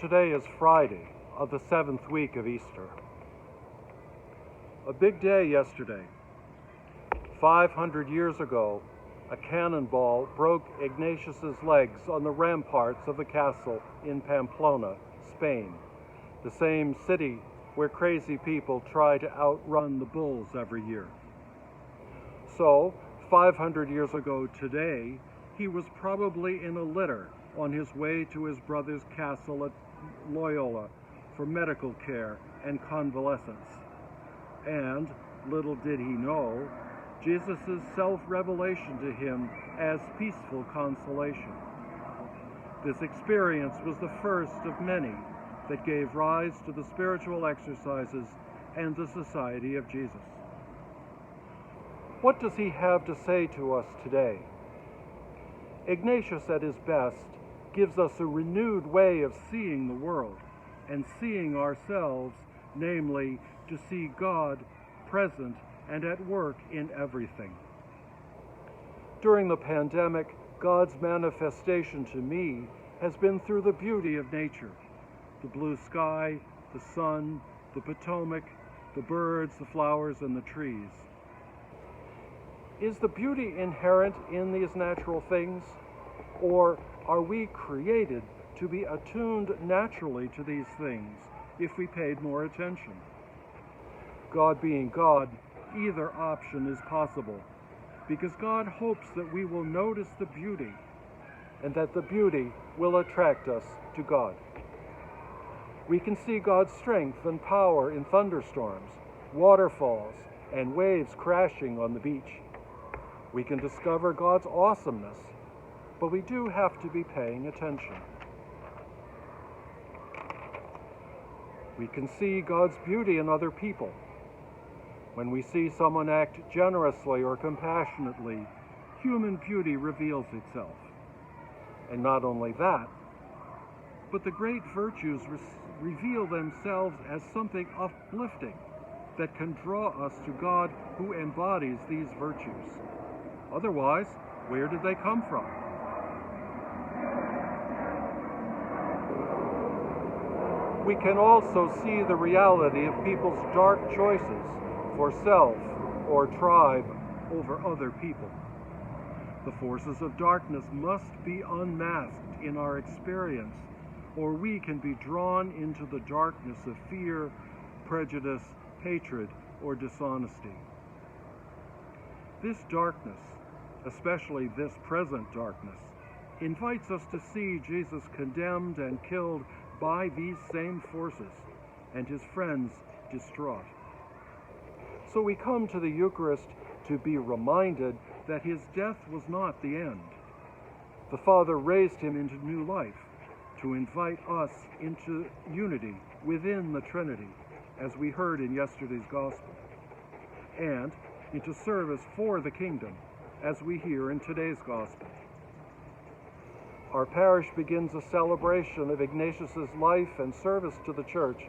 Today is Friday of the 7th week of Easter. A big day yesterday. 500 years ago, a cannonball broke Ignatius's legs on the ramparts of the castle in Pamplona, Spain, the same city where crazy people try to outrun the bulls every year. So, 500 years ago today, he was probably in a litter on his way to his brother's castle at Loyola for medical care and convalescence. And, little did he know, Jesus' self-revelation to him as peaceful consolation. This experience was the first of many that gave rise to the spiritual exercises and the Society of Jesus. What does he have to say to us today? Ignatius, at his best, gives us a renewed way of seeing the world and seeing ourselves, namely, to see God present and at work in everything. During the pandemic, God's manifestation to me has been through the beauty of nature, the blue sky, the sun, the Potomac, the birds, the flowers, and the trees. Is the beauty inherent in these natural things, or are we created to be attuned naturally to these things if we paid more attention? God being God, either option is possible, because God hopes that we will notice the beauty and that the beauty will attract us to God. We can see God's strength and power in thunderstorms, waterfalls, and waves crashing on the beach. We can discover God's awesomeness, but we do have to be paying attention. We can see God's beauty in other people. When we see someone act generously or compassionately, human beauty reveals itself. And not only that, but the great virtues reveal themselves as something uplifting that can draw us to God who embodies these virtues. Otherwise, where did they come from? We can also see the reality of people's dark choices for self or tribe over other people. The forces of darkness must be unmasked in our experience, or we can be drawn into the darkness of fear, prejudice, hatred, or dishonesty. This darkness, especially this present darkness, invites us to see Jesus condemned and killed by these same forces, and his friends distraught. So we come to the Eucharist to be reminded that his death was not the end. The Father raised him into new life to invite us into unity within the Trinity, as we heard in yesterday's Gospel, and into service for the kingdom, as we hear in today's Gospel. Our parish begins a celebration of Ignatius's life and service to the Church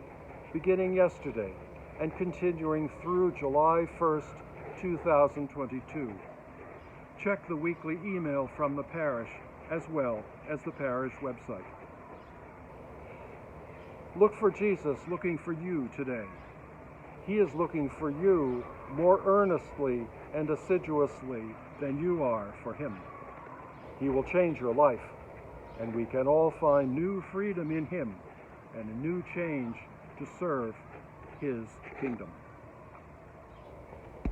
beginning yesterday and continuing through July 1st, 2022. Check the weekly email from the parish as well as the parish website. Look for Jesus looking for you today. He is looking for you more earnestly and assiduously than you are for him. He will change your life, and we can all find new freedom in him and a new change to serve his kingdom.